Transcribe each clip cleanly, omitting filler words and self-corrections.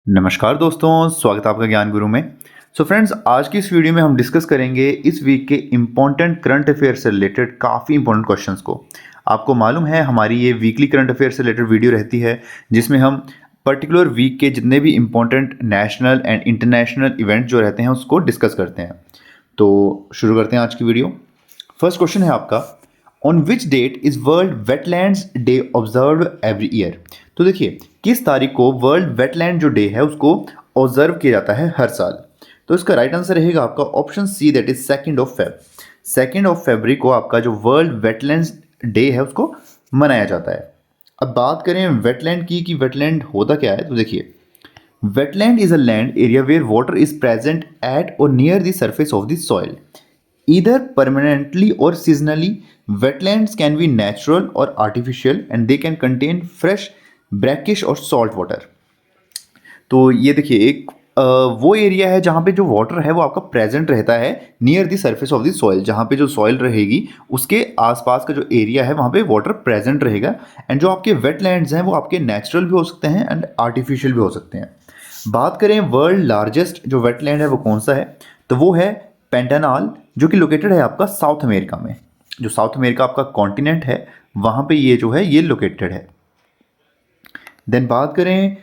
नमस्कार दोस्तों, स्वागत है आपका ज्ञान गुरु में। फ्रेंड्स, आज की इस वीडियो में हम डिस्कस करेंगे इस वीक के इम्पॉर्टेंट करंट अफेयर से रिलेटेड काफ़ी इंपॉर्टेंट क्वेश्चंस को। आपको मालूम है हमारी ये वीकली करंट अफेयर से रिलेटेड वीडियो रहती है जिसमें हम पर्टिकुलर वीक के जितने भी important national and international event जो रहते हैं उसको डिस्कस करते हैं। तो शुरू करते हैं आज की वीडियो। फर्स्ट क्वेश्चन है आपका, on which date is World Wetlands Day observe every year. तो देखिए, किस तारीख को वर्ल्ड वेटलैंड जो डे है उसको ऑब्जर्व किया जाता है हर साल। तो इसका राइट आंसर रहेगा आपका option C, that is 2 Feb. 2 फरवरी को आपका जो वर्ल्ड वेटलैंड्स डे है उसको मनाया जाता है। अब बात करें वेटलैंड की कि वेटलैंड होता क्या है। तो देखिए, wetland is a land area where water is present at or near the surface of the soil either permanently or seasonally. Wetlands can be natural or artificial and they can contain fresh, brackish और salt water. तो ये देखिए, एक वो area है जहाँ पे जो वाटर है वो आपका प्रेजेंट रहता है near the surface of the soil. जहाँ पे जो सॉइल रहेगी उसके आसपास का जो एरिया है वहाँ पे वाटर प्रेजेंट रहेगा। एंड जो आपके वेटलैंड्स हैं वो आपके नेचुरल भी हो सकते हैं एंड आर्टिफिशियल भी हो सकते हैं। बात करें वर्ल्ड लार्जेस्ट जो वेटलैंड है वो कौन सा है, तो वो है पेंटानाल, जो कि लोकेटेड है आपका साउथ अमेरिका में। जो साउथ अमेरिका आपका कॉन्टिनेंट है वहाँ पे ये जो है ये लोकेटेड है। देन बात करें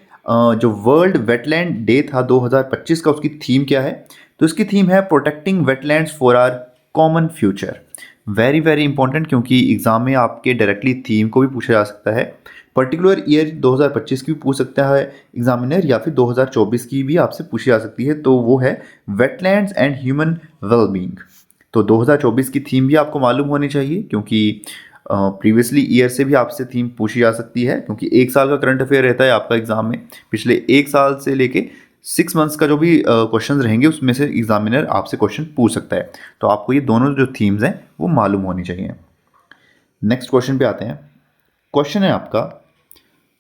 जो वर्ल्ड वेटलैंड डे था 2025 का, उसकी थीम क्या है। तो इसकी थीम है protecting wetlands for our common future. Very very important, क्योंकि एग्जाम में आपके डायरेक्टली थीम को भी पूछा जा सकता है। पर्टिकुलर ईयर 2025 की भी पूछ सकता है एग्जामिनर, या फिर 2024 की भी आपसे पूछी जा सकती है। तो वो है वेटलैंड्स एंड ह्यूमन वेलबींग। तो 2024 की थीम भी आपको मालूम होनी चाहिए, क्योंकि प्रीवियसली ईयर से भी आपसे थीम पूछी जा सकती है, क्योंकि एक साल का करंट अफेयर रहता है आपका एग्जाम में। पिछले एक साल से लेके 6 मंथ्स का जो भी क्वेश्चन रहेंगे उसमें से एग्जामिनर आपसे क्वेश्चन पूछ सकता है। तो आपको ये दोनों जो थीम्स हैं वो मालूम होनी चाहिए। नेक्स्ट क्वेश्चन पे आते हैं। क्वेश्चन है आपका,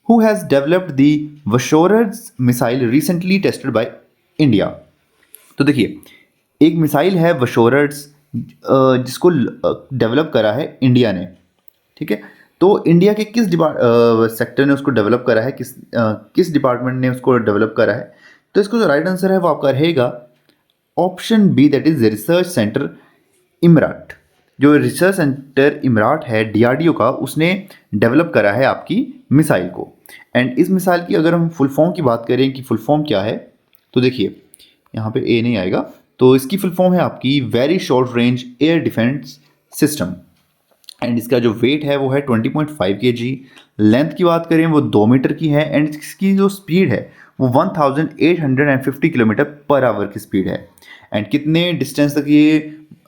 who has developed the VSHORADS missile recently tested by India. तो देखिए, एक मिसाइल है वशोरर्स जिसको डेवलप करा है इंडिया ने। ठीक है, तो इंडिया के किस सेक्टर ने उसको डेवलप करा है, किस डिपार्टमेंट ने उसको डेवलप करा है। तो इसको जो राइट आंसर है वो आपका रहेगा option B, that is research centre Imarat. जो रिसर्च सेंटर इमराट है डीआरडीओ का, उसने डेवलप करा है आपकी मिसाइल को। एंड इस मिसाइल की अगर हम फुल फॉर्म की बात करें कि फुल फॉर्म क्या है, तो देखिए यहाँ पे ए नहीं आएगा, तो इसकी फुल फॉर्म है आपकी very short range air defence system. And इसका जो वेट है वो है 20.5 kg। लेंथ की बात करें वो 2 मीटर की है। एंड इसकी जो स्पीड है वो 1850 किलोमीटर पर आवर की स्पीड है। एंड कितने डिस्टेंस तक ये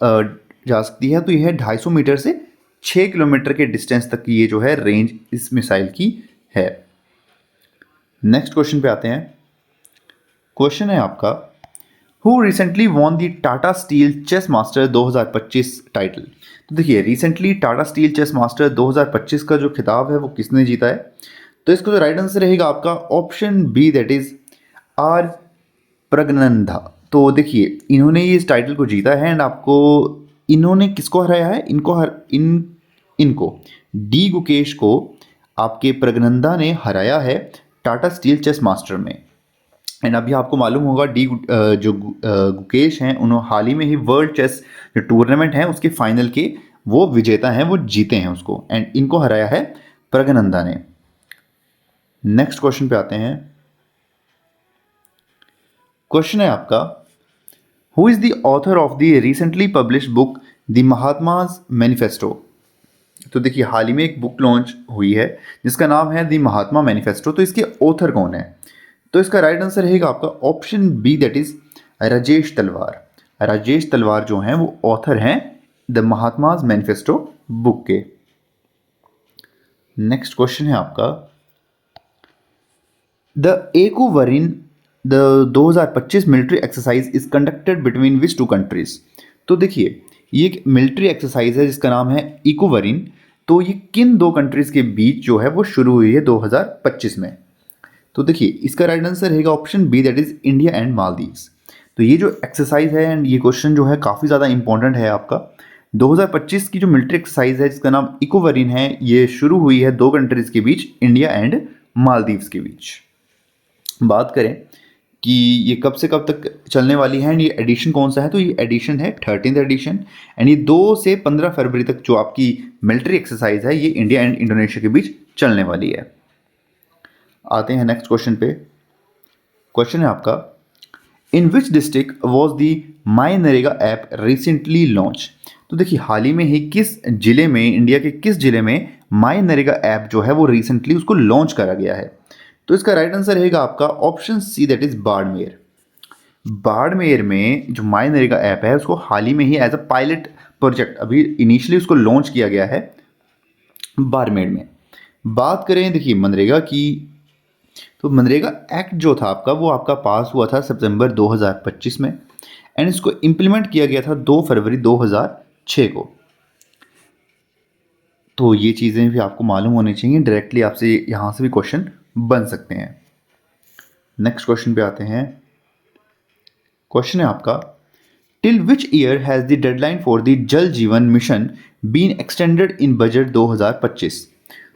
जा सकती है, तो ये है 250 मीटर से 6 किलोमीटर के डिस्टेंस तक की ये जो है रेंज इस मिसाइल की है। नेक्स्ट क्वेश्चन पे आते हैं। क्वेश्चन है आपका, who recently won the Tata steel chess master 2025 title. तो देखिए, recently Tata steel chess master 2025 का जो खिताब है वो किसने जीता है। तो इसका जो राइट आंसर रहेगा आपका option B, that is R Praggnanandhaa. तो देखिए, इन्होंने ये इस टाइटल को जीता है। एंड आपको इन्होंने किसको हराया है, इनको डी गुकेश को आपके प्रगनंदा ने हराया है टाटा स्टील चेस मास्टर में। एंड अभी आपको मालूम होगा जो गुकेश हैं उन्होंने हाल ही में ही वर्ल्ड चेस जो टूर्नामेंट है उसके फाइनल के वो विजेता हैं, वो जीते हैं उसको। एंड इनको हराया है प्रगनंदा ने। नेक्स्ट क्वेश्चन पे आते हैं। क्वेश्चन है आपका, who is the author of the recently publish book the Mahatma's manifesto. तो देखिए, हाल ही में एक बुक लॉन्च हुई है जिसका नाम है द महात्मा मैनिफेस्टो। तो इसके ऑथर कौन है। तो इसका राइट आंसर रहेगा आपका option B, that is Rajesh Talwar. Rajesh Talwar जो हैं वो ऑथर हैं द महात्माज मैनिफेस्टो बुक के। नेक्स्ट क्वेश्चन है आपका, the Ekuverin the 2025 military exercise is conducted between which two countries. तो देखिए, ये एक मिलिट्री एक्सरसाइज है जिसका नाम है इकोवरिन। तो ये किन दो कंट्रीज के बीच जो है वो शुरू हुई है 2025 में। तो देखिए, इसका राइट आंसर रहेगा option B, that is India and Maldives. तो ये जो एक्सरसाइज है एंड ये क्वेश्चन जो है काफ़ी ज़्यादा इंपॉर्टेंट है आपका। 2025 की जो मिलिट्री एक्सरसाइज है जिसका नाम इकोवरिन है, ये शुरू हुई है दो कंट्रीज के बीच, इंडिया एंड मालदीव्स के बीच। बात करें कि ये कब से कब तक चलने वाली है एंड ये एडिशन कौन सा है, तो ये एडिशन है 13th एडिशन एंड ये 2 से 15 फरवरी तक जो आपकी मिलिट्री एक्सरसाइज है ये इंडिया एंड इंडोनेशिया के बीच चलने वाली है। आते हैं नेक्स्ट क्वेश्चन पे। क्वेश्चन है आपका, in which district was the my NREGA app recently launch. तो देखिए हाल ही में ही किस जिले में, इंडिया के किस जिले में माई नरेगा ऐप जो है वो रिसेंटली उसको लॉन्च करा गया है। तो इसका राइट आंसर रहेगा आपका option C, that is Barmer. Barmer में जो माई नरेगा ऐप है उसको हाल ही में ही एज अ पायलट प्रोजेक्ट अभी इनिशियली उसको लॉन्च किया गया है बाड़मेर में। बात करें देखिए मनरेगा की, तो मनरेगा एक्ट जो था आपका वो आपका पास हुआ था सितंबर 2025 में एंड इसको इम्प्लीमेंट किया गया था 2 फरवरी 2006 को। तो ये चीज़ें भी आपको मालूम होनी चाहिए, डायरेक्टली आपसे यहाँ से भी क्वेश्चन बन सकते हैं। नेक्स्ट क्वेश्चन पे आते हैं। क्वेश्चन है आपका, till which year has the deadline for the Jal Jeevan mission been extended in budget 2025।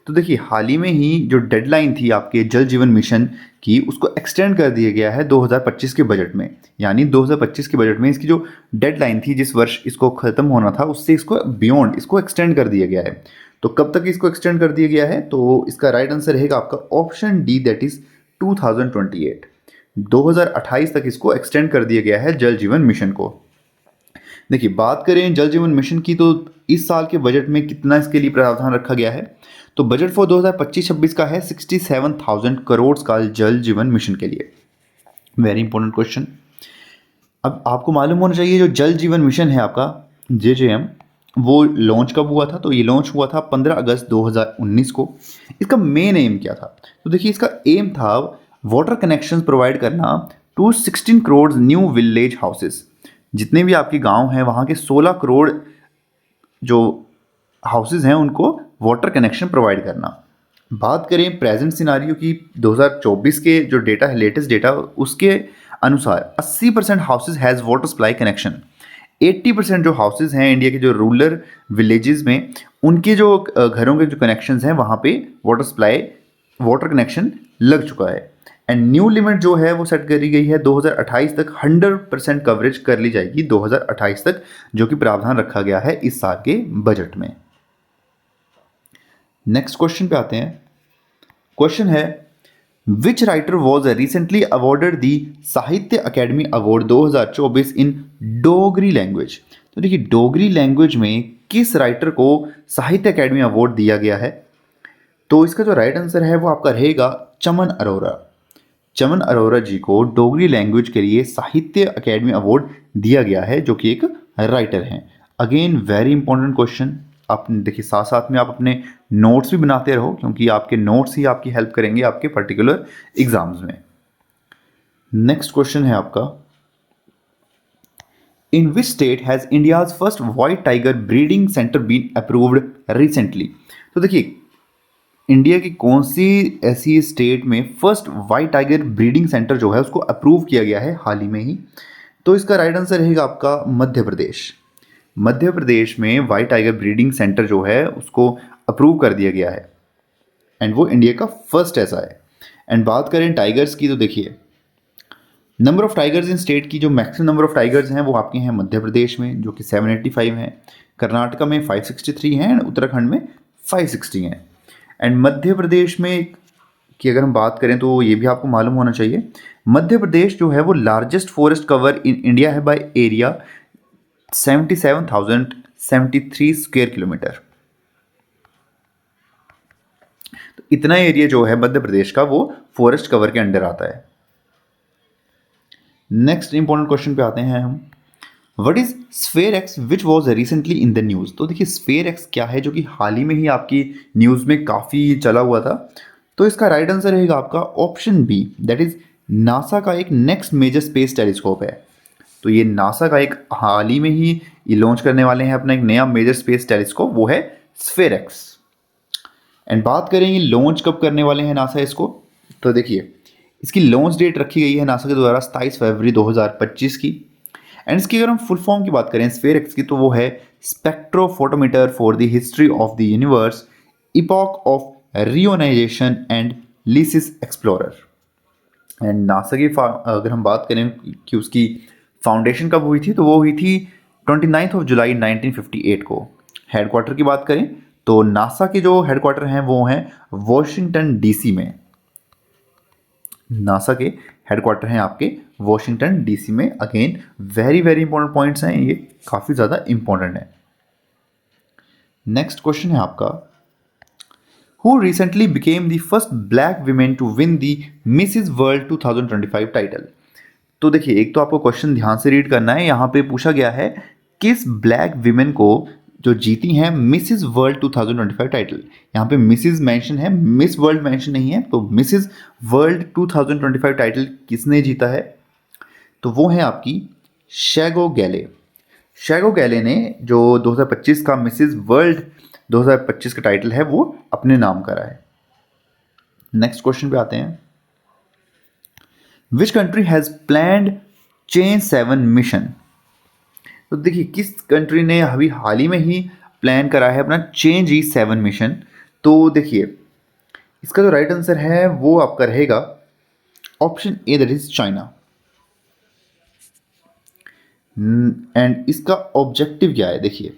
तो देखिए हाल ही में ही जो डेडलाइन थी आपके जल जीवन मिशन की उसको एक्सटेंड कर दिया गया है 2025 के बजट में। यानी 2025 के बजट में इसकी जो डेडलाइन थी, जिस वर्ष इसको ख़त्म होना था, उससे इसको बियॉन्ड इसको एक्सटेंड कर दिया गया है। तो कब तक इसको एक्सटेंड कर दिया गया है, तो इसका राइट आंसर रहेगा आपका ऑप्शन डी, दैट इज 2028। 2028 तक इसको एक्सटेंड कर दिया गया है जल जीवन मिशन को। देखिए बात करें जल जीवन मिशन की, तो इस साल के बजट में कितना इसके लिए प्रावधान रखा गया है, तो बजट फॉर 2025-26 का है 67,000 करोड़ का जल जीवन मिशन के लिए। Very important question. अब आपको मालूम होना चाहिए जो जल जीवन मिशन है आपका JJM, वो लॉन्च कब हुआ था, तो ये लॉन्च हुआ था 15 अगस्त 2019 को। इसका मेन एम क्या था, तो देखिए इसका एम था वाटर कनेक्शंस प्रोवाइड करना to 16 crore new village houses. जितने भी आपके गांव हैं वहाँ के 16 करोड़ जो हाउसेज हैं उनको वाटर कनेक्शन प्रोवाइड करना। बात करें प्रेजेंट सिनारियो की, 2024 के जो डेटा है, लेटेस्ट डेटा, उसके अनुसार 80% houses has water supply connection. 80% जो हाउसेज हैं इंडिया के जो रूरल विलेजेस में, उनके जो घरों के जो कनेक्शंस हैं वहाँ पे वाटर कनेक्शन लग चुका है। एंड न्यू लिमिट जो है वो सेट करी गई है 2028 तक 100% कवरेज कर ली जाएगी 2028 तक, जो कि प्रावधान रखा गया है इस साल के बजट में। नेक्स्ट क्वेश्चन पे आते हैं। क्वेश्चन है, विच राइटर वॉज रिसेंटली अवॉर्डेड दी साहित्य अकेडमी अवार्ड 2024 इन डोगरी लैंग्वेज। तो देखिए डोगरी लैंग्वेज में किस राइटर को साहित्य अकेडमी अवार्ड दिया गया है, तो इसका जो राइट आंसर है वो आपका रहेगा चमन अरोरा। चमन अरोरा जी को डोगरी लैंग्वेज के लिए साहित्य अकेडमी अवार्ड दिया गया है, जो कि एक राइटर हैं। Again very important question. आप देखिए साथ साथ में आप अपने नोट्स भी बनाते रहो, क्योंकि आपके नोट्स ही आपकी हेल्प करेंगे आपके पर्टिकुलर एग्जाम्स में। नेक्स्ट क्वेश्चन है आपका, in which state has India's first white tiger breeding centre been approved recently. तो देखिए इंडिया की कौन सी ऐसी स्टेट में first white tiger breeding centre जो है उसको अप्रूव किया गया है हाल ही में ही, तो इसका राइट आंसर रहेगा आपका मध्य प्रदेश। मध्य प्रदेश में वाइट टाइगर ब्रीडिंग सेंटर जो है उसको अप्रूव कर दिया गया है एंड वो इंडिया का फर्स्ट ऐसा है। एंड बात करें टाइगर्स की, तो देखिए number of tigers in state की, जो मैक्सिमम नंबर ऑफ टाइगर्स हैं वो आपके हैं मध्य प्रदेश में जो कि 785 हैं, कर्नाटका में 563 हैं एंड उत्तराखंड में 560 हैं। एंड मध्य प्रदेश में की अगर हम बात करें तो ये भी आपको मालूम होना चाहिए, मध्य प्रदेश जो है वो largest forest cover in India है बाय एरिया 77,073 स्क्वायर किलोमीटर। तो इतना एरिया जो है मध्य प्रदेश का वो फॉरेस्ट कवर के अंडर आता है। नेक्स्ट इंपॉर्टेंट क्वेश्चन पे आते हैं हम। What is sphere x which was recently in the news. तो देखिए स्फेयर एक्स क्या है, जो कि हाल ही में ही आपकी न्यूज़ में काफ़ी चला हुआ था। तो इसका राइट आंसर रहेगा आपका option B, that is NASA का एक नेक्स्ट मेजर स्पेस टेलीस्कोप है। तो ये नासा का एक हाल ही में ही ये लॉन्च करने वाले हैं अपना एक नया मेजर स्पेस टेलीस्कोप, वो है स्फेयर एक्स। एंड बात करें ये लॉन्च कब करने वाले हैं नासा इसको, तो देखिए इसकी लॉन्च डेट रखी गई है नासा के द्वारा 27 फरवरी 2025 की। एंड इसकी अगर हम फुल फॉर्म की बात करें स्फेयर एक्स की, तो वो है spectrophotometer for the history of the universe, epoch of reionization and ices explorer. And NASA की अगर हम बात करें कि उसकी फाउंडेशन कब हुई थी, तो वो हुई थी 29 जुलाई 1958 को। हेडक्वार्टर की बात करें तो नासा के जो हेडक्वार्टर हैं वो हैं वॉशिंगटन डीसी में। नासा के हेडक्वार्टर हैं आपके वॉशिंगटन डीसी में। Again very very important points हैं, ये काफ़ी ज़्यादा इंपॉर्टेंट है। नेक्स्ट क्वेश्चन है आपका, who recently became the first black women to win the Mrs. World 2025 title. तो देखिए, एक तो आपको क्वेश्चन ध्यान से रीड करना है। यहाँ पे पूछा गया है किस ब्लैक विमेन को जो जीती हैं मिसिज वर्ल्ड 2025 टाइटल। यहाँ पे मिसिज मेंशन है, मिस वर्ल्ड मेंशन नहीं है। तो मिसिज वर्ल्ड 2025 टाइटल किसने जीता है, तो वो है आपकी शैगो गैले। शैगो गैले ने जो 2025 का मिसिज वर्ल्ड 2025 का टाइटल है वो अपने नाम करा है। नेक्स्ट क्वेश्चन पे आते हैं, विच country has planned change 7 mission. तो देखिए, किस कंट्री ने अभी हाल ही में ही प्लान करा है अपना चेंज ई 7 मिशन। तो देखिए, इसका जो राइट आंसर है वो आपका रहेगा option A, that is China. And इसका ऑब्जेक्टिव क्या है, देखिए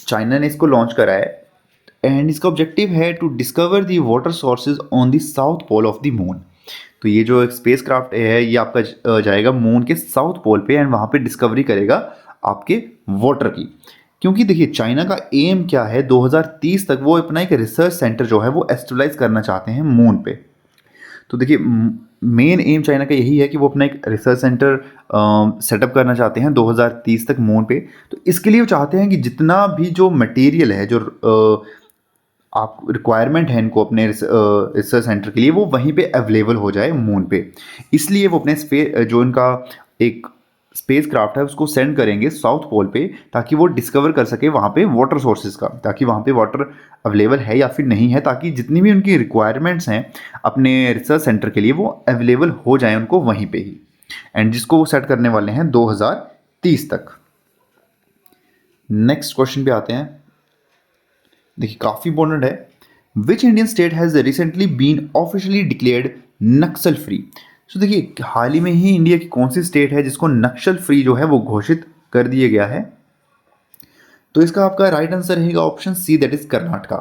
चाइना ने इसको लॉन्च करा है एंड इसका ऑब्जेक्टिव है to discover the water sources on the south pole of the moon. तो ये जो एक स्पेस क्राफ्ट है ये आपका जाएगा मून के साउथ पोल पे एंड वहाँ पे डिस्कवरी करेगा आपके वाटर की। क्योंकि देखिए, चाइना का एम क्या है, 2030 तक वो अपना एक रिसर्च सेंटर जो है वो एस्टेब्लाइज करना चाहते हैं मून पे। तो देखिए, मेन एम चाइना का यही है कि वो अपना एक रिसर्च सेंटर सेटअप करना चाहते हैं 2030 तक मून पे। तो इसके लिए वो चाहते हैं कि जितना भी जो मटेरियल है, जो आप रिक्वायरमेंट है इनको अपने रिसर्च सेंटर के लिए, वो वहीं पे अवेलेबल हो जाए मून पे। इसलिए वो अपने जो इनका एक स्पेस क्राफ्ट है उसको सेंड करेंगे साउथ पोल पे, ताकि वो डिस्कवर कर सके वहाँ पे वाटर सोर्सेज का, ताकि वहाँ पे वाटर अवेलेबल है या फिर नहीं है, ताकि जितनी भी उनकी रिक्वायरमेंट्स हैं अपने रिसर्च सेंटर के लिए वो अवेलेबल हो जाए उनको वहीं पे ही। एंड जिसको वो सेट करने वाले हैं 2030 तक। नेक्स्ट क्वेश्चन पे आते हैं, देखिए काफ़ी इंपॉर्टेंट है, which Indian state has recently been officially declared Naxal free. तो देखिए, हाल ही में ही इंडिया की कौन सी स्टेट है जिसको नक्सल फ्री जो है वो घोषित कर दिया गया है, तो इसका आपका राइट आंसर रहेगा option C, that is Karnataka.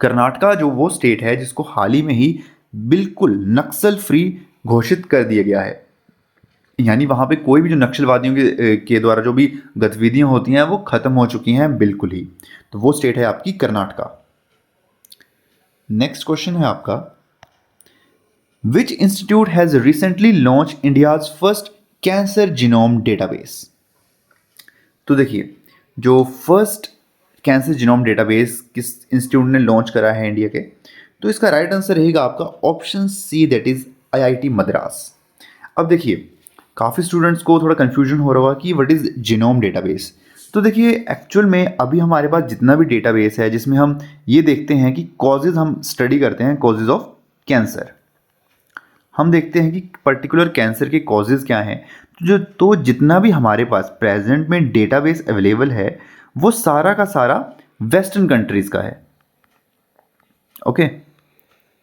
Karnataka जो वो स्टेट है जिसको हाल ही में ही बिल्कुल नक्सल फ्री घोषित कर दिया गया है। यानी वहाँ पे कोई भी जो नक्सलवादियों के द्वारा जो भी गतिविधियाँ होती हैं वो खत्म हो चुकी हैं बिल्कुल ही। तो वो स्टेट है आपकी कर्नाटका। नेक्स्ट क्वेश्चन है आपका, which institute has recently launch India's first cancer genome database. तो देखिए, जो फर्स्ट कैंसर जीनोम डेटाबेस किस इंस्टीट्यूट ने लॉन्च करा है इंडिया के, तो इसका राइट आंसर रहेगा आपका option C, that is IIT Madras. अब देखिए, काफ़ी स्टूडेंट्स को थोड़ा कन्फ्यूजन हो रहा होगा कि व्हाट इज़ जीनोम डेटाबेस। तो देखिए, एक्चुअल में अभी हमारे पास जितना भी डेटाबेस है जिसमें हम ये देखते हैं कि कॉजेज़ हम स्टडी करते हैं, कॉजेज़ ऑफ कैंसर। हम देखते हैं कि पर्टिकुलर कैंसर के कॉजेज़ क्या हैं। तो जितना भी हमारे पास प्रेजेंट में डेटाबेस अवेलेबल है वो सारा का सारा वेस्टर्न कंट्रीज़ का है। Okay,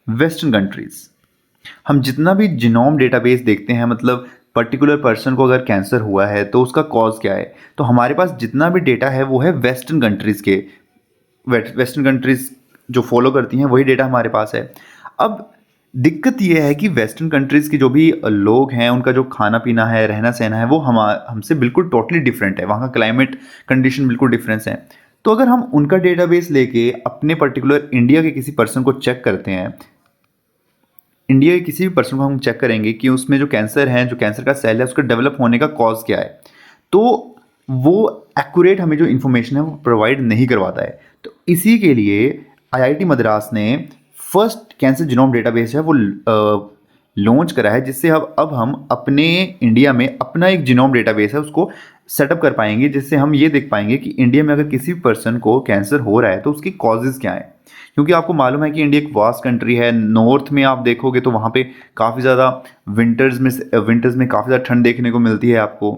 western countries. हम जितना भी जीनोम डेटाबेस देखते हैं, मतलब पर्टिकुलर पर्सन को अगर कैंसर हुआ है तो उसका कॉज क्या है, तो हमारे पास जितना भी डेटा है वो है वेस्टर्न कंट्रीज़ के। वेस्टर्न कंट्रीज़ जो फॉलो करती हैं वही डेटा हमारे पास है। अब दिक्कत ये है कि वेस्टर्न कंट्रीज़ के जो भी लोग हैं उनका जो खाना पीना है, रहना सहना है, वो हमसे बिल्कुल टोटली डिफरेंट है। वहाँ का क्लाइमेट कंडीशन बिल्कुल डिफरेंस है। तो अगर हम उनका डेटाबेस लेके अपने पर्टिकुलर इंडिया के किसी पर्सन को चेक करते हैं, इंडिया के किसी भी पर्सन को हम चेक करेंगे कि उसमें जो कैंसर है, जो कैंसर का सेल है, उसका डेवलप होने का कॉज क्या है, तो वो एक्यूरेट हमें जो इन्फॉर्मेशन है वो प्रोवाइड नहीं करवाता है। तो इसी के लिए आईआईटी मद्रास ने फर्स्ट कैंसर जीनोम डेटाबेस है वो लॉन्च करा है, जिससे अब हम अपने इंडिया में अपना एक जीनोम डेटाबेस है उसको सेटअप कर पाएंगे, जिससे हम ये देख पाएंगे कि इंडिया में अगर किसी भी पर्सन को कैंसर हो रहा है तो उसके कॉजेज़ क्या हैं। क्योंकि आपको मालूम है कि इंडिया एक वास्ट कंट्री है। नॉर्थ में आप देखोगे तो वहाँ पे काफ़ी ज़्यादा विंटर्स में काफ़ी ज़्यादा ठंड देखने को मिलती है आपको।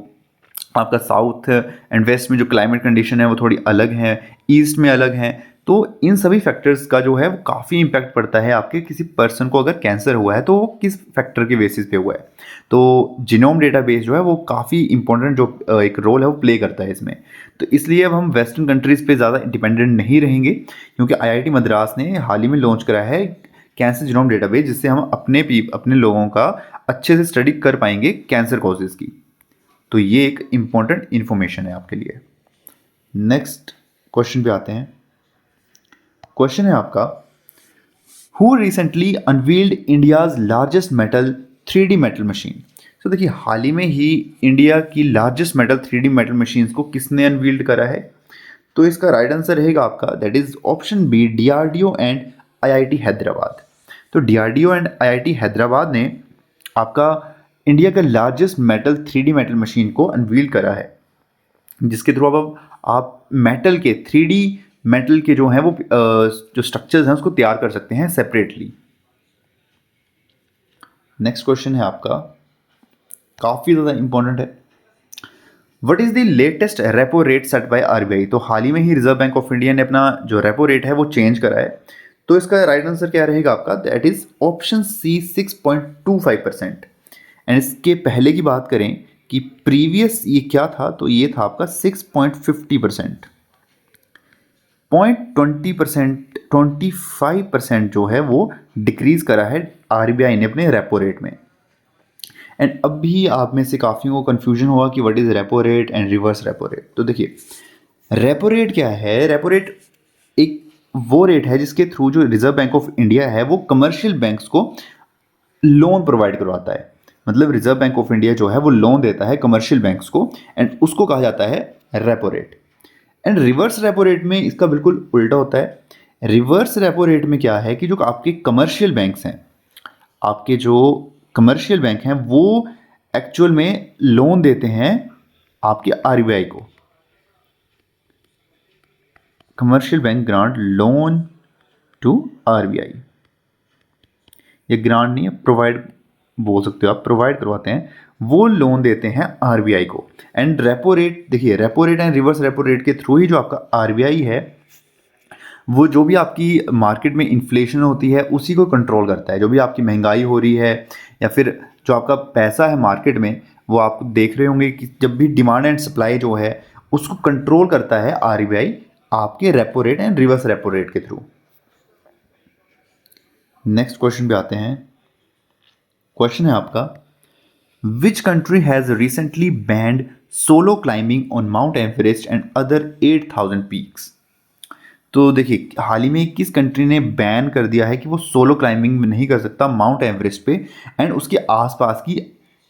आपका साउथ एंड वेस्ट में जो क्लाइमेट कंडीशन है वो थोड़ी अलग है, ईस्ट में अलग है। तो इन सभी फैक्टर्स का जो है वो काफ़ी इम्पैक्ट पड़ता है आपके किसी पर्सन को अगर कैंसर हुआ है तो वो किस फैक्टर के बेसिस पे हुआ है। तो जीनोम डेटाबेस जो है वो काफ़ी इंपॉर्टेंट जो एक रोल है वो प्ले करता है इसमें। तो इसलिए अब हम वेस्टर्न कंट्रीज़ पे ज़्यादा डिपेंडेंट नहीं रहेंगे, क्योंकि आईआईटी मद्रास ने हाल ही में लॉन्च करा है कैंसर जीनोम डेटाबेस, जिससे हम अपने लोगों का अच्छे से स्टडी कर पाएंगे कैंसर कॉजेज़ की। तो ये एक इम्पॉर्टेंट इन्फॉर्मेशन है आपके लिए। नेक्स्ट क्वेश्चन पे आते हैं। क्वेश्चन है आपका, who recently unveiled India's largest metal 3D metal machine. तो देखिए हाल ही में ही इंडिया की largest metal 3D metal machines को किसने अनवील्ड करा है। तो इसका राइट आंसर रहेगा आपका that is option B, DRDO and IIT Hyderabad. तो डीआरडीओ एंड आईआईटी हैदराबाद ने आपका इंडिया का largest metal 3D metal machine को अनवील करा है, जिसके थ्रू अब आप मेटल के 3D मेटल के जो हैं वो जो स्ट्रक्चर्स हैं उसको तैयार कर सकते हैं सेपरेटली। नेक्स्ट क्वेश्चन है आपका, काफ़ी ज़्यादा इंपॉर्टेंट है। What is the latest repo rate set by RBI. तो हाल ही में ही रिजर्व बैंक ऑफ इंडिया ने अपना जो रेपो रेट है वो चेंज करा है। तो इसका राइट आंसर क्या रहेगा आपका, that is option C, 6.25%। And इसके पहले की बात करें कि प्रीवियस ये क्या था, तो ये था आपका 6.50%। 0.20%, 25% जो है वो डिक्रीज करा है आरबीआई ने अपने रेपो रेट में। एंड अब भी आप में से काफ़ी को कन्फ्यूजन होगा कि what is repo rate and reverse repo rate. तो देखिए रेपो रेट क्या है, रेपो रेट एक वो रेट है जिसके थ्रू जो रिजर्व बैंक ऑफ इंडिया है वो कमर्शियल बैंक्स को लोन प्रोवाइड करवाता है। मतलब रिजर्व बैंक ऑफ इंडिया जो है वो लोन देता है कमर्शियल बैंक्स को, एंड उसको कहा जाता है repo rate. And reverse repo rate में इसका बिल्कुल उल्टा होता है। रिवर्स रेपो रेट में क्या है कि जो आपके कमर्शियल बैंक्स हैं, आपके जो कमर्शियल बैंक हैं वो एक्चुअल में लोन देते हैं आपके आरबीआई को। Commercial bank grant loan to RBI, ये ग्रांट नहीं है, प्रोवाइड बोल सकते हो आप, प्रोवाइड करवाते हैं, वो लोन देते हैं आरबीआई को। एंड रेपो रेट, देखिए repo rate and reverse repo rate के थ्रू ही जो आपका आरबीआई है वो जो भी आपकी मार्केट में इन्फ्लेशन होती है उसी को कंट्रोल करता है। जो भी आपकी महंगाई हो रही है या फिर जो आपका पैसा है मार्केट में, वो आप देख रहे होंगे कि जब भी डिमांड एंड सप्लाई जो है उसको कंट्रोल करता है आरबीआई आपके repo rate and reverse repo rate के थ्रू। नेक्स्ट क्वेश्चन पे आते हैं। क्वेश्चन है आपका, विच country has recently band solo climbing on mount Everest and other 8000 peaks. तो देखिए हाल ही में किस कंट्री ने बैन कर दिया है कि वो सोलो क्लाइंबिंग नहीं कर सकता माउंट एवरेस्ट पे एंड उसके आसपास की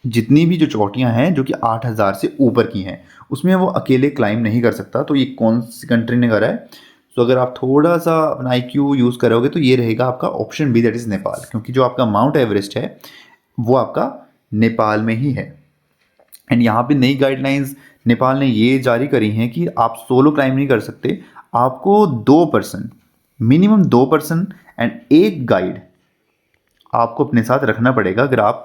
जितनी भी जो चोटियां हैं जो कि 8000 से ऊपर की हैं उसमें वो अकेले क्लाइंब नहीं कर सकता। तो ये कौन सी कंट्री ने करा है। तो अगर आप थोड़ा सा अपना IQ यूज़ करोगे तो ये रहेगा आपका option B, that is Nepal, क्योंकि जो आपका माउंट एवरेस्ट है वो आपका नेपाल में ही है। एंड यहाँ पे नई गाइडलाइंस नेपाल ने ये जारी करी हैं कि आप सोलो क्लाइंब नहीं कर सकते, आपको 2 पर्सन, मिनिमम 2 पर्सन एंड एक गाइड आपको अपने साथ रखना पड़ेगा अगर आप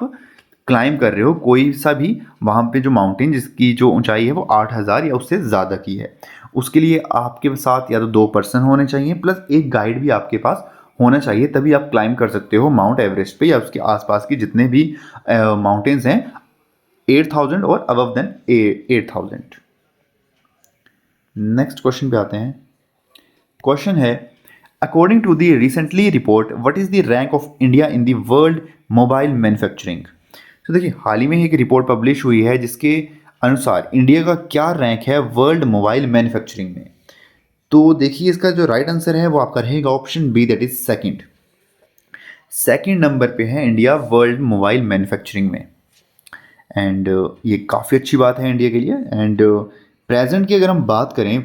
क्लाइंब कर रहे हो कोई सा भी वहाँ पे जो माउंटेन जिसकी जो ऊंचाई है वो 8000 या उससे ज़्यादा की है। उसके लिए आपके साथ या तो 2 पर्सन होने चाहिए प्लस एक गाइड भी आपके पास होना चाहिए, तभी आप क्लाइंब कर सकते हो माउंट एवरेस्ट पे या उसके आसपास की जितने भी माउंटेन्स हैं 8000 और अबव देन 8000। नेक्स्ट क्वेश्चन पे आते हैं। क्वेश्चन है, according to the recently report what is the rank of India in the world mobile manufacturing. तो देखिए हाल ही में एक रिपोर्ट पब्लिश हुई है जिसके अनुसार इंडिया का क्या रैंक है वर्ल्ड मोबाइल मैन्युफैक्चरिंग में। तो देखिए इसका जो राइट आंसर है वो आपका रहेगा option B, that is second. Second number पे है इंडिया वर्ल्ड मोबाइल मैन्युफैक्चरिंग में। एंड ये काफ़ी अच्छी बात है इंडिया के लिए। एंड प्रेजेंट की अगर हम बात करें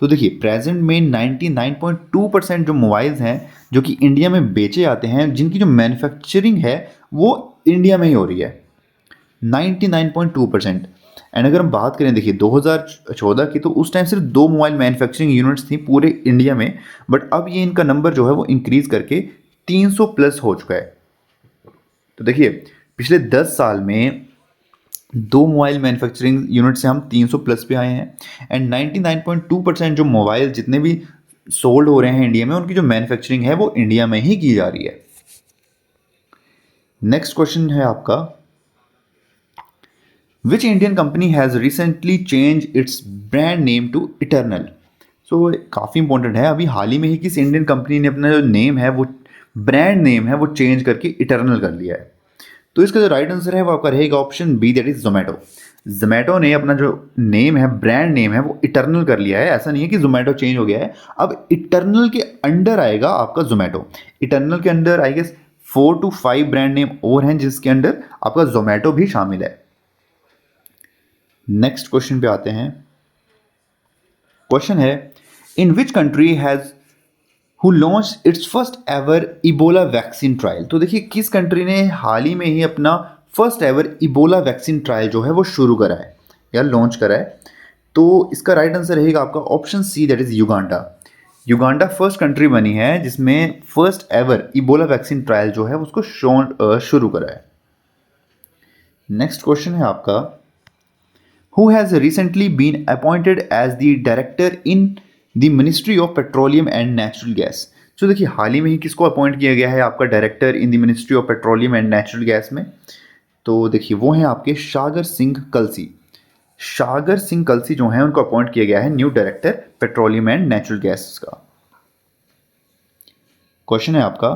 तो देखिए प्रेजेंट में 99.2% जो मोबाइल्स हैं जो कि इंडिया में बेचे जाते हैं, जिनकी जो मैन्युफैक्चरिंग है वो इंडिया में ही हो रही है 99.2%। एंड अगर हम बात करें देखिए 2014 की, तो उस टाइम सिर्फ 2 मोबाइल मैन्युफैक्चरिंग यूनिट्स थी पूरे इंडिया में, बट अब ये इनका नंबर जो है वो इंक्रीज करके 300 प्लस हो चुका है। तो देखिए पिछले 10 साल में 2 मोबाइल मैन्युफैक्चरिंग यूनिट से हम 300 प्लस पे आए हैं। एंड 99.2% जो मोबाइल जितने भी सोल्ड हो रहे हैं इंडिया में, उनकी जो मैन्युफैक्चरिंग है वो इंडिया में ही की जा रही है। नेक्स्ट क्वेश्चन है आपका, which Indian company has recently change its brand name to Eternal. So काफ़ी इंपॉर्टेंट है, अभी हाल ही में ही किस इंडियन कंपनी ने अपना जो नेम है वो ब्रांड नेम है वो चेंज करके इटर्नल कर लिया है। तो इसका जो राइट आंसर है वो आपका रहेगा option B, that is Zomato. Zomato ने अपना जो नेम है, ब्रांड नेम है, वो इटर्नल कर लिया है। ऐसा नहीं है कि जोमेटो चेंज हो गया है, अब इटर्नल के अंडर आएगा आपका जोमेटो। इटर्नल के under I guess 4 to 5 brand name और हैं जिसके अंडर आपका जोमेटो भी शामिल है। नेक्स्ट क्वेश्चन पे आते हैं। क्वेश्चन है, इन विच कंट्री हैज हु launch its first ever Ebola vaccine trial. तो देखिए किस कंट्री ने हाल ही में ही अपना first ever Ebola vaccine trial जो है वो शुरू करा है या लॉन्च करा है। तो इसका राइट आंसर रहेगा आपका option C, that is Uganda. Uganda first country बनी है जिसमें first ever Ebola vaccine trial जो है उसको शुरू करा है। नेक्स्ट क्वेश्चन है आपका, who has recently been appointed as the director in the Ministry of Petroleum and Natural Gas। तो देखिए हाल ही में ही किसको अपॉइंट किया गया है आपका director in the ministry of petroleum and natural gas में। तो देखिए वो हैं आपके सागर सिंह कलसी। सागर सिंह कलसी जो हैं उनको अपॉइंट किया गया है new director petroleum and natural gas का। क्वेश्चन है आपका,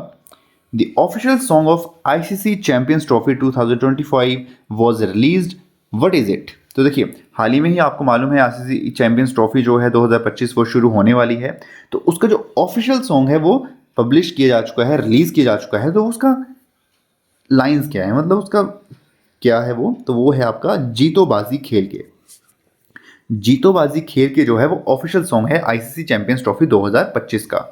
the official song of ICC champions trophy 2025 was released, what is it. तो देखिए हाल ही में ही आपको मालूम है आईसीसी चैंपियंस ट्रॉफी जो है 2025 वो शुरू होने वाली है, तो उसका जो ऑफिशियल सॉन्ग है वो पब्लिश किया जा चुका है, रिलीज किया जा चुका है। तो उसका लाइंस क्या है, मतलब उसका क्या है वो, तो वो है आपका जीतो बाजी खेल के। जीतो बाजी खेल के जो है वो ऑफिशियल सॉन्ग है आईसीसी चैंपियंस ट्रॉफी 2025 का।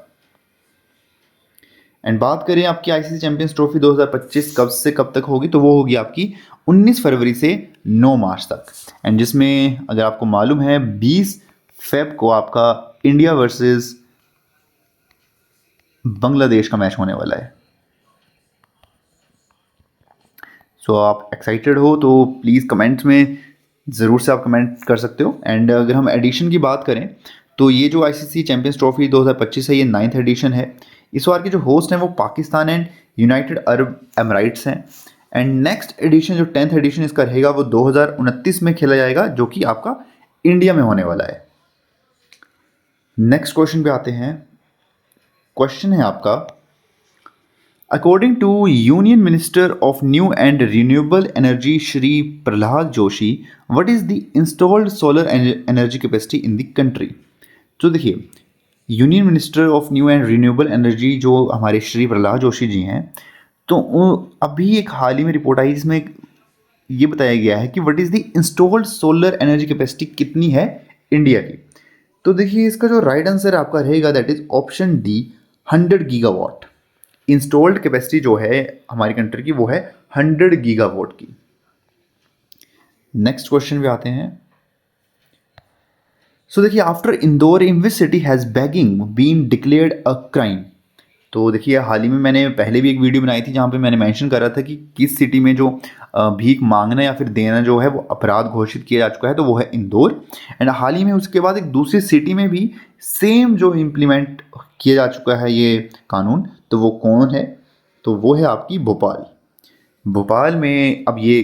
एंड बात करें आपकी आईसीसी चैंपियंस ट्रॉफी 2025 कब से कब तक होगी, तो वो होगी आपकी 19 फरवरी से 9 मार्च तक। एंड जिसमें अगर आपको मालूम है 20 फेब को आपका इंडिया वर्सेस बांग्लादेश का मैच होने वाला है। सो आप एक्साइटेड हो तो प्लीज़ कमेंट्स में ज़रूर से आप कमेंट कर सकते हो। एंड अगर हम एडिशन की बात करें तो ये जो आईसीसी चैंपियंस ट्रॉफी 2025 है ये 9th एडिशन है। इस बार के जो होस्ट हैं वो पाकिस्तान एंड यूनाइटेड अरब एमराइट्स हैं। एंड नेक्स्ट एडिशन जो 10th एडिशन इसका रहेगा वो 2029 में खेला जाएगा जो कि आपका इंडिया में होने वाला है। नेक्स्ट क्वेश्चन पे आते हैं। क्वेश्चन है आपका, according to union minister of new and renewable energy Shri Pralhad Joshi, what is the installed solar energy capacity in the country. तो देखिए union minister of new and renewable energy जो हमारे श्री प्रहलाद जोशी जी हैं, तो अभी एक हाल ही में रिपोर्ट आई जिसमें ये बताया गया है कि what is the installed solar energy capacity कितनी है इंडिया की। तो देखिए इसका जो राइट आंसर आपका रहेगा that is option D, 100 gigawatt. Installed capacity जो है हमारी कंट्री की वो है 100 गीगावाट की। नेक्स्ट क्वेश्चन पे आते हैं। सो देखिए after Indore in which city has bagging been declared a crime. तो देखिए हाल ही में मैंने पहले भी एक वीडियो बनाई थी जहाँ पे मैंने मेंशन कर रहा था कि किस सिटी में जो भीख मांगना या फिर देना जो है वो अपराध घोषित किया जा चुका है, तो वो है इंदौर। एंड हाल ही में उसके बाद एक दूसरी सिटी में भी सेम जो इम्प्लीमेंट किया जा चुका है ये कानून, तो वो कौन है, तो वो है आपकी भोपाल। भोपाल में अब ये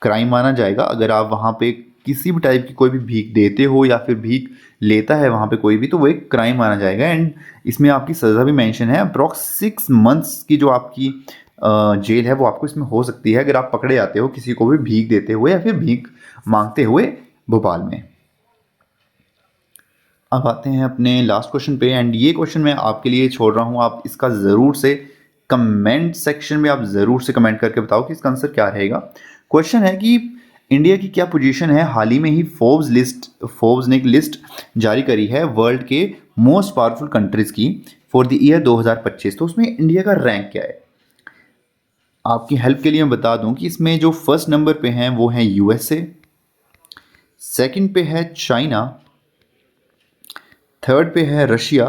क्राइम माना जाएगा अगर आप वहाँ पे किसी भी टाइप की कोई भी भीख देते हो या फिर भीख लेता है वहाँ पे कोई भी, तो वो एक क्राइम माना जाएगा। एंड इसमें आपकी सज़ा भी मेंशन है, अप्रॉक्स 6 months की जो आपकी जेल है वो आपको इसमें हो सकती है अगर आप पकड़े जाते हो किसी को भी भीख देते हुए या फिर भीख मांगते हुए भोपाल में। अब आते हैं अपने लास्ट क्वेश्चन पे। एंड ये क्वेश्चन मैं आपके लिए छोड़ रहा हूँ, आप इसका ज़रूर से कमेंट सेक्शन में आप ज़रूर से कमेंट करके बताओ कि इसका आंसर क्या रहेगा। क्वेश्चन है कि इंडिया की क्या पोजीशन है, हाल ही में ही फोर्ब्स ने एक लिस्ट जारी करी है वर्ल्ड के मोस्ट पावरफुल कंट्रीज़ की फॉर द ईयर 2025। तो उसमें इंडिया का रैंक क्या है। आपकी हेल्प के लिए मैं बता दूं कि इसमें जो फर्स्ट नंबर पे हैं वो हैं यूएसए, सेकंड पे है चाइना, थर्ड पे है रशिया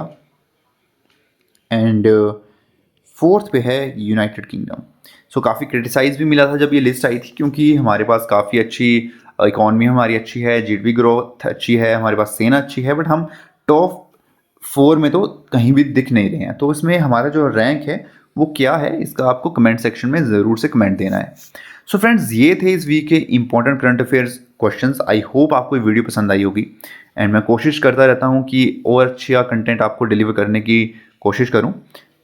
एंड फोर्थ पे है यूनाइटेड किंगडम। सो काफ़ी क्रिटिसाइज भी मिला था जब ये लिस्ट आई थी क्योंकि हमारे पास काफ़ी अच्छी इकॉनमी हमारी अच्छी है, जीडीपी ग्रोथ अच्छी है, हमारे पास सेना अच्छी है, बट हम टॉप 4 में तो कहीं भी दिख नहीं रहे हैं। तो इसमें हमारा जो रैंक है वो क्या है, इसका आपको कमेंट सेक्शन में ज़रूर से कमेंट देना है। सो फ्रेंड्स, ये थे इस वीक के important current affairs questions. I hope आपको ये वीडियो पसंद आई होगी एंड मैं कोशिश करता रहता हूँ कि और अच्छा कंटेंट आपको डिलीवर करने की कोशिश करूँ।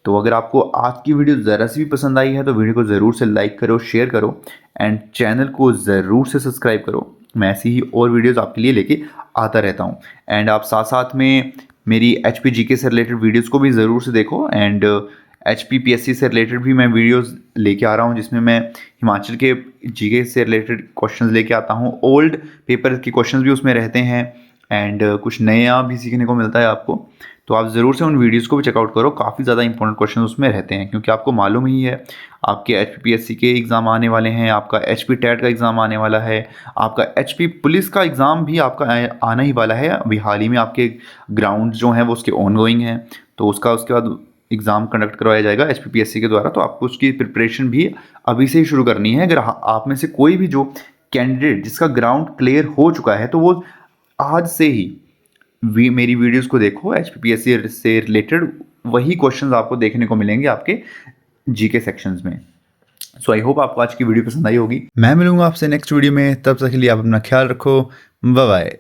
तो अगर आपको आज की वीडियो ज़रा सी भी पसंद आई है तो वीडियो को ज़रूर से लाइक करो, शेयर करो एंड चैनल को ज़रूर से सब्सक्राइब करो। मैं ऐसी ही और वीडियोज़ आपके लिए लेके आता रहता हूँ एंड आप साथ साथ में मेरी HP GK से रिलेटेड वीडियोज़ को भी ज़रूर से देखो एंड HP PSC से रिलेटेड भी मैं वीडियोज़ लेके आ रहा हूँ, जिसमें मैं हिमाचल के GK से रिलेटेड क्वेश्चंस लेके आता हूँ। ओल्ड पेपर के क्वेश्चंस भी उसमें रहते हैं एंड कुछ नया भी सीखने को मिलता है आपको। तो आप ज़रूर से उन वीडियोज़ को भी चेकआउट करो, काफ़ी ज़्यादा इंपॉर्टेंट क्वेश्चन उसमें रहते हैं, क्योंकि आपको मालूम ही है आपके HPPSC के एग्ज़ाम आने वाले हैं, आपका HP टेट का एग्ज़ाम आने वाला है, आपका HP पुलिस का एग्ज़ाम भी आपका आना ही वाला है। अभी हाल ही में आपके ग्राउंड जो हैं वो उसके ऑन गोइंग हैं, तो उसके बाद एग्ज़ाम कंडक्ट करवाया जाएगा HPPSC के द्वारा। तो आपको उसकी प्रिपरेशन भी अभी से ही शुरू करनी है। अगर आप में से कोई भी जो कैंडिडेट जिसका ग्राउंड क्लियर हो चुका है तो वो आज से ही मेरी वीडियोस को देखो। HPPSC से रिलेटेड वही क्वेश्चंस आपको देखने को मिलेंगे आपके GK सेक्शंस में। सो आई होप आपको आज की वीडियो पसंद आई होगी। मैं मिलूंगा आपसे नेक्स्ट वीडियो में, तब तक के लिए आप अपना ख्याल रखो। Bye bye.